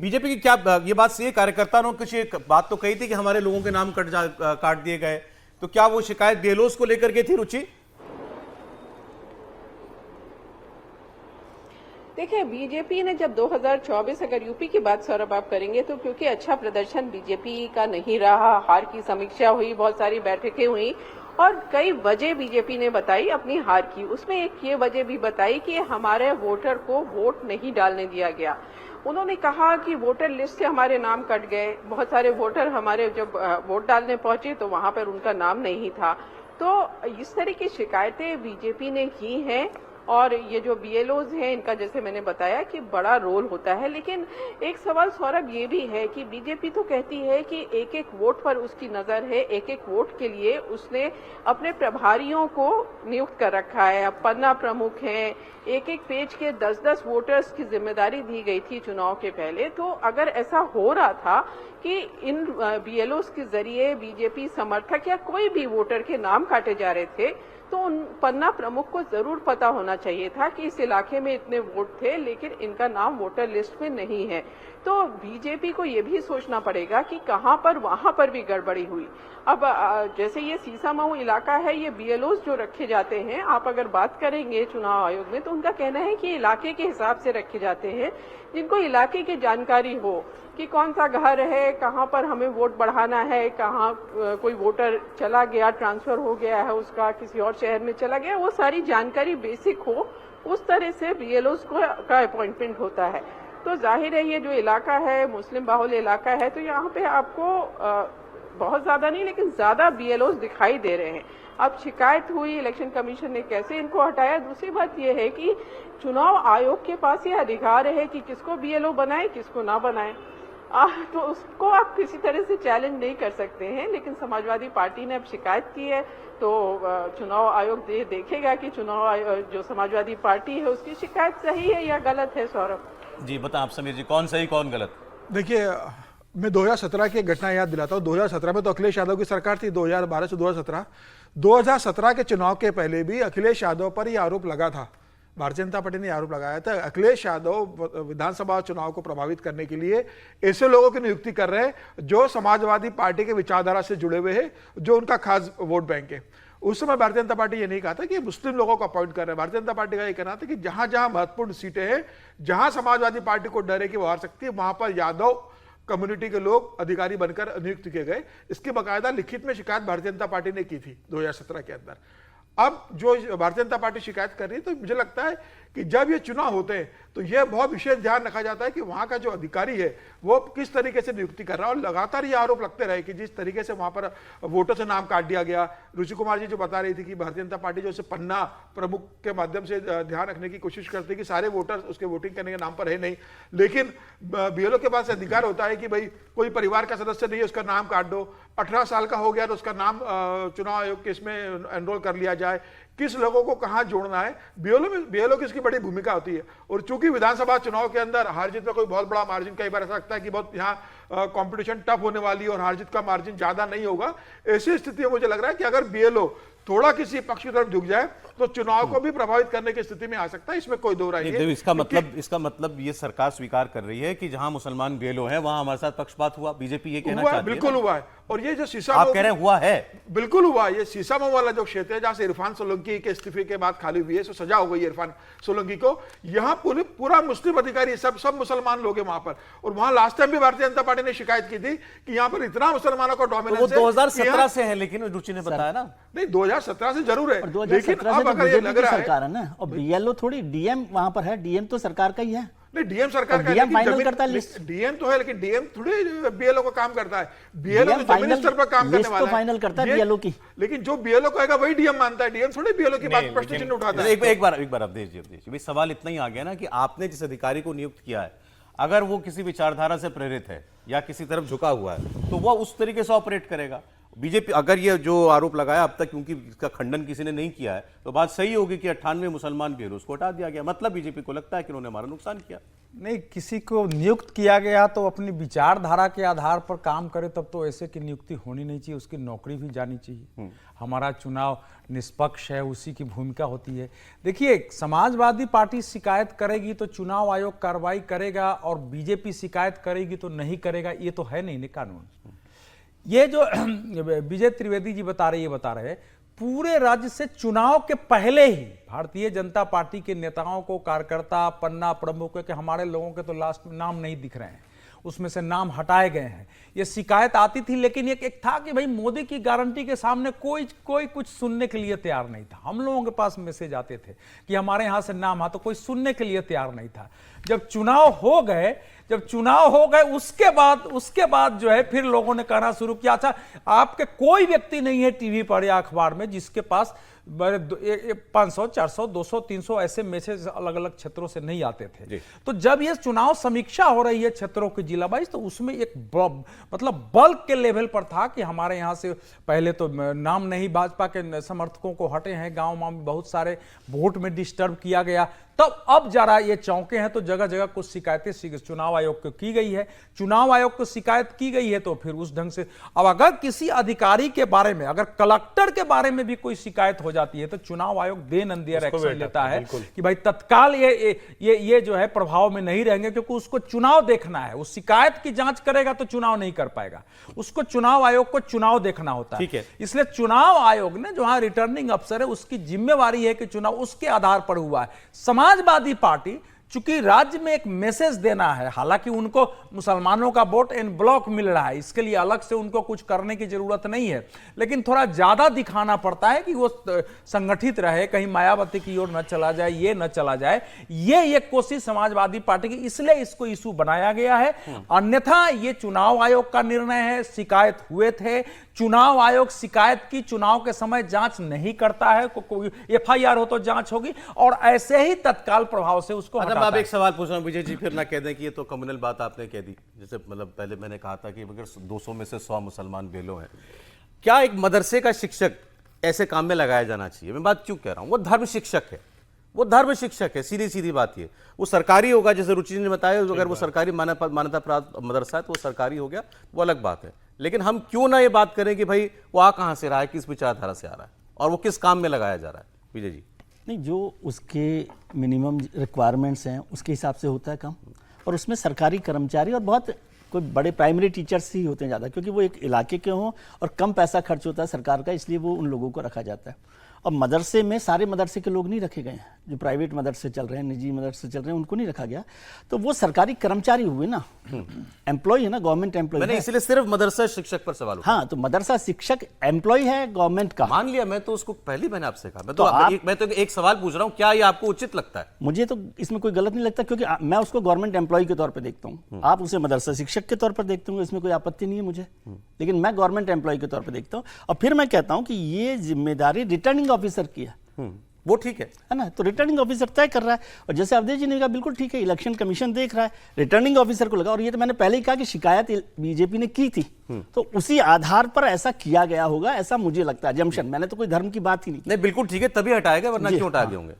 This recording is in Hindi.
बीजेपी की क्या ये बात सही है? कार्यकर्ताओं ने कुछ एक बात तो कही थी कि हमारे लोगों के नाम काट दिए गए, तो क्या वो शिकायत बीएलओस को लेकर के थी रुचि? देखिए, बीजेपी ने जब 2024 अगर यूपी की बात सौरभ आप करेंगे तो क्योंकि अच्छा प्रदर्शन बीजेपी का नहीं रहा, हार की समीक्षा हुई, बहुत सारी बैठकें हुई और कई वजह बीजेपी ने बताई अपनी हार की। उसमें एक ये वजह भी बताई कि हमारे वोटर को वोट नहीं डालने दिया गया। उन्होंने कहा कि वोटर लिस्ट से हमारे नाम कट गए, बहुत सारे वोटर हमारे जब वोट डालने पहुंचे तो वहां पर उनका नाम नहीं था। तो इस तरह की शिकायतें बीजेपी ने की हैं और ये जो बीएलओज हैं इनका जैसे मैंने बताया कि बड़ा रोल होता है। लेकिन एक सवाल सौरभ ये भी है कि बीजेपी तो कहती है कि एक एक वोट पर उसकी नजर है, एक एक वोट के लिए उसने अपने प्रभारियों को नियुक्त कर रखा है। अब पन्ना प्रमुख हैं, एक एक पेज के 10-10 वोटर्स की जिम्मेदारी दी गई थी चुनाव के पहले। तो अगर ऐसा हो रहा था कि इन बीएलओज के जरिए बीजेपी समर्थक या कोई भी वोटर के नाम काटे जा रहे थे तो उन पन्ना प्रमुख को जरूर पता होना चाहिए था कि इस इलाके में इतने वोट थे लेकिन इनका नाम वोटर लिस्ट में नहीं है। तो बीजेपी को ये भी सोचना पड़ेगा कि कहां पर वहां पर भी गड़बड़ी हुई। अब जैसे ये सीसामऊ इलाका है, ये बीएलओस जो रखे जाते हैं, आप अगर बात करेंगे चुनाव आयोग में तो उनका कहना है कि इलाके के हिसाब से रखे जाते हैं, जिनको इलाके की जानकारी हो कि कौन सा घर है, कहां पर हमें वोट बढ़ाना है, कहां कोई वोटर चला गया, ट्रांसफर हो गया है, उसका किसी और शहर में चला गया, वो सारी जानकारी बेसिक हो, उस तरह से बीएलओस का अपॉइंटमेंट होता है। तो जाहिर है ये जो इलाका है मुस्लिम बाहुल इलाका है, तो यहाँ पे आपको बहुत ज्यादा नहीं लेकिन ज्यादा बीएलओस दिखाई दे रहे हैं। अब शिकायत हुई, इलेक्शन कमीशन ने कैसे इनको हटाया। दूसरी बात यह है कि चुनाव आयोग के पास ये अधिकार है कि किसको बीएलओ बनाए किसको ना बनाए, तो उसको आप किसी तरह से चैलेंज नहीं कर सकते हैं। लेकिन समाजवादी पार्टी ने अब शिकायत की है तो चुनाव आयोग देखेगा कि चुनाव आयोग जो समाजवादी पार्टी है उसकी शिकायत सही है या गलत है। सौरभ जी बता आप समीर जी, कौन सही कौन गलत? देखिए, मैं 2017 की घटना याद दिलाता हूँ। 2017 में तो अखिलेश यादव की सरकार थी, 2012 से 2017 के चुनाव के पहले भी अखिलेश यादव पर यह आरोप लगा था, भारतीय जनता पार्टी ने आरोप लगाया था अखिलेश यादव विधानसभा चुनाव को प्रभावित करने के लिए ऐसे लोगों की नियुक्ति कर रहे हैं जो समाजवादी पार्टी के विचारधारा से जुड़े हुए हैं, जो उनका खास वोट बैंक है। उस समय भारतीय जनता पार्टी ये नहीं कहा था कि मुस्लिम लोगों को अपॉइंट कर रहे हैं। भारतीय जनता पार्टी का ये कहना था कि जहां जहां महत्वपूर्ण सीटें हैं, जहां समाजवादी पार्टी को डर है कि वो हार सकती है, वहां पर यादव कम्युनिटी के लोग अधिकारी बनकर नियुक्त किए गए। इसकी बाकायदा लिखित में शिकायत भारतीय जनता पार्टी ने की थी 2017 के अंदर। अब जो भारतीय जनता पार्टी शिकायत कर रही है, तो मुझे लगता है कि जब ये चुनाव होते हैं तो यह बहुत विशेष ध्यान रखा जाता है कि वहां का जो अधिकारी है वो किस तरीके से नियुक्ति कर रहा है। और लगातार ये आरोप लगते रहे कि जिस तरीके से वहां पर वोटर से नाम काट दिया गया। रुचि कुमार जी जो बता रही थी कि भारतीय जनता पार्टी जो पन्ना प्रमुख के माध्यम से ध्यान रखने की कोशिश करती है कि सारे वोटर उसके वोटिंग करने के नाम पर है नहीं, लेकिन बीएलओ के पास अधिकार होता है कि भाई कोई परिवार का सदस्य नहीं है उसका नाम काट दो, 18 साल का हो गया तो उसका नाम चुनाव आयोग के इसमें एनरोल कर लिया जाए, किस लोगों को कहां जोड़ना है। बीएलओ की इसकी बड़ी भूमिका होती है। और चूंकि विधानसभा चुनाव के अंदर हार जीत में कोई बहुत बड़ा मार्जिन, कई बार ऐसा लगता है कि बहुत यहाँ कंपटीशन टफ होने वाली है और हार जीत का मार्जिन ज्यादा नहीं होगा, ऐसी स्थिति में मुझे लग रहा है कि अगर बीएलओ थोड़ा किसी पक्ष की तरफ झुक जाए तो चुनाव को भी प्रभावित करने की स्थिति में आ सकता है, इसमें कोई दो राय नहीं है। इसका मतलब ये सरकार स्वीकार कर रही है कि जहां मुसलमान बीएलओ है वहां हमारे साथ पक्षपात हुआ। बीजेपी ये कहना चाहती है। बिल्कुल हुआ है। और ये जो आप कह रहे हैं हुआ है, बिल्कुल हुआ। ये सीसामऊ वाला जो क्षेत्र है जहां से इरफान सोलंकी के इस्तीफे के बाद खाली हुई है, सो सजा हो गई इरफान सोलंकी को, यहाँ पूरा मुस्लिम अधिकारी सब मुसलमान लोग हैं वहां पर। और वहां लास्ट टाइम भी भारतीय जनता पार्टी ने शिकायत की थी कि यहाँ पर इतना मुसलमानों का डोमिनेंस है। 2017 से है, लेकिन रुचि ने बताया ना, नहीं 2017 से जरूर है, लेकिन अब अगर ये लग रहा है सरकार है ना, और बीएलओ थोड़ी डीएम वहां पर है, डीएम तो सरकार का ही है। नहीं, डीएम सरकार का, डीएम फाइनल करता है लिस्ट। डीएम तो है लेकिन डीएम थोड़ी बीएलओ का काम करता है। बीएलओ तो जमीनी स्तर पर काम करने वाला है, फाइनल करता है बीएलओ की। लेकिन जो बीएलओ कहेगा वही डीएम मानता है। डीएम थोड़ी बीएलओ की बात प्रश्न चिन्ह उठाता है। एक बार अब भाई सवाल इतना ही आ गया ना कि आपने जिस अधिकारी को नियुक्त किया है, अगर वो किसी विचारधारा से प्रेरित है या किसी तरफ झुका हुआ है तो वह उस तरीके से ऑपरेट करेगा। बीजेपी अगर ये जो आरोप लगाया अब तक, क्योंकि इसका खंडन किसी ने नहीं किया है, तो बात सही होगी कि 98 मुसलमान बीएलओ को हटा दिया गया। मतलब बीजेपी को लगता है कि उन्होंने हमारा नुकसान किया। नहीं, किसी को नियुक्त किया गया तो अपनी विचारधारा के आधार पर काम करे, तब तो ऐसे की नियुक्ति होनी नहीं चाहिए, उसकी नौकरी भी जानी चाहिए। हमारा चुनाव निष्पक्ष है, उसी की भूमिका होती है। देखिए, समाजवादी पार्टी शिकायत करेगी तो चुनाव आयोग कार्रवाई करेगा, और बीजेपी शिकायत करेगी तो नहीं करेगा, ये तो है नहीं कानून। ये जो विजय त्रिवेदी जी बता रहे हैं, पूरे राज्य से चुनाव के पहले ही भारतीय जनता पार्टी के नेताओं को, कार्यकर्ता, पन्ना प्रमुखों के, हमारे लोगों के तो लास्ट में नाम नहीं दिख रहे हैं, उसमें से नाम हटाए गए हैं। ये शिकायत आती थी, लेकिन एक था कि भाई मोदी की गारंटी के सामने कोई कुछ सुनने के लिए तैयार नहीं था। हम लोगों के पास मैसेज आते थे कि हमारे यहां से नाम आ, तो कोई सुनने के लिए तैयार नहीं था। जब चुनाव हो गए उसके बाद जो है फिर लोगों ने कहना शुरू किया, अच्छा आपके कोई व्यक्ति नहीं है टीवी पर या अखबार में जिसके पास 500, 400, 200, 300 ऐसे मैसेज अलग अलग क्षेत्रों से नहीं आते थे। तो जब ये चुनाव समीक्षा हो रही है क्षेत्रों की जिला वाइज, तो उसमें एक मतलब बल्क के लेवल पर था कि हमारे यहां से पहले तो नाम नहीं, भाजपा के समर्थकों को हटे हैं, गांव में बहुत सारे वोट में डिस्टर्ब किया गया। तब अब जरा ये चौंके हैं, तो जगह जगह कुछ शिकायतें चुनाव आयोग को की गई है। चुनाव आयोग को शिकायत की गई है तो फिर उस ढंग से, अब अगर किसी अधिकारी के बारे में, अगर कलेक्टर के बारे में भी कोई शिकायत हो जाती है, तो चुनाव आयोग देन एंड देयर एक्शन लेता है कि भाई तत्काल ये जो है प्रभाव में नहीं रहेंगे, क्योंकि उसको चुनाव देखना है। उस शिकायत की जांच करेगा तो चुनाव नहीं कर पाएगा, उसको चुनाव आयोग को चुनाव देखना होता है। इसलिए चुनाव आयोग ने जो रिटर्निंग अफसर है, उसकी जिम्मेवारी है कि चुनाव उसके आधार पर हुआ है। समाजवादी पार्टी चूंकि राज्य में एक मैसेज देना है, हालांकि उनको मुसलमानों का वोट इन ब्लॉक मिल रहा है, इसके लिए अलग से उनको कुछ करने की जरूरत नहीं है, लेकिन थोड़ा ज्यादा दिखाना पड़ता है कि वो संगठित रहे, कहीं मायावती की ओर न चला जाए, ये न चला जाए। ये एक कोशिश समाजवादी पार्टी की, इसलिए इसको इशू बनाया गया है। अन्यथा ये चुनाव आयोग का निर्णय है, शिकायत हुए थे, चुनाव आयोग शिकायत की चुनाव के समय जांच नहीं करता है, कोई एफआईआर हो तो जांच होगी, और ऐसे ही तत्काल प्रभाव से उसको हटाता है। अब एक सवाल पूछ रहा हूं विजय जी, फिर ना कह दें कि ये तो कम्युनल बात आपने कह दी। जैसे मतलब पहले मैंने कहा था कि अगर 200 में से 100 मुसलमान बेलो हैं, क्या एक मदरसे का शिक्षक ऐसे काम में लगाया जाना चाहिए? मैं बात क्यों कह रहा हूं, वो धर्म शिक्षक है, वो धर्म शिक्षक है, सीधी सीधी बात ये। वो सरकारी होगा, जैसे रुचि ने बताया, अगर वो सरकारी मान्यता प्राप्त मदरसा है तो वो सरकारी हो गया, वो अलग बात है। लेकिन हम क्यों ना ये बात करें कि भाई वो आ कहां से रहा है, किस विचारधारा से आ रहा है, और वो किस काम में लगाया जा रहा है? विजय जी, नहीं, जो उसके मिनिमम रिक्वायरमेंट्स हैं उसके हिसाब से होता है काम, और उसमें सरकारी कर्मचारी और बहुत कोई बड़े प्राइमरी टीचर्स ही होते हैं ज़्यादा, क्योंकि वो एक इलाके के हों और कम पैसा खर्च होता है सरकार का, इसलिए वो उन लोगों को रखा जाता है। अब मदरसे में सारे मदरसे के लोग नहीं रखे गए हैं, जो प्राइवेट मदरसे चल रहे हैं, निजी मदरसे चल रहे हैं, उनको नहीं रखा गया, तो वो सरकारी कर्मचारी हुए ना, एम्प्लॉय है ना, गवर्नमेंट एम्प्लॉय। मैंने इसलिए सिर्फ मदरसा शिक्षक पर सवाल उठाया। हाँ, तो मदरसा शिक्षक एम्प्लॉय है गवर्नमेंट का। मान लिया, मैं तो उसको पहले मैंने आपसे कहा, मैं तो एक सवाल पूछ रहा हूं, क्या ये आपको उचित लगता है? मुझे तो इसमें कोई गलत नहीं लगता, क्योंकि मैं उसको गवर्नमेंट एम्प्लॉय के तौर पे देखता हूँ, आप उसे मदरसा शिक्षक के तौर पर देखते होंगे, इसमें कोई आपत्ति नहीं है मुझे, लेकिन मैं गवर्नमेंट एम्प्लॉय के तौर पर देखता हूँ। और फिर मैं कहता हूँ कि ये जिम्मेदारी रिटर्निंग ऑफिसर की है, वो ठीक है ना, तो रिटर्निंग ऑफिसर तय कर रहा है। और जैसे अवधेश जी ने कहा, बिल्कुल ठीक है, इलेक्शन कमीशन देख रहा है, रिटर्निंग ऑफिसर को लगा। और ये तो मैंने पहले ही कहा कि शिकायत बीजेपी ने की थी, तो उसी आधार पर ऐसा किया गया होगा, ऐसा मुझे लगता है। जमशन, मैंने तो कोई धर्म की बात ही नहीं की। नहीं, बिल्कुल ठीक है, तभी हटाएगा, वरना क्यों हटा दिए होंगे?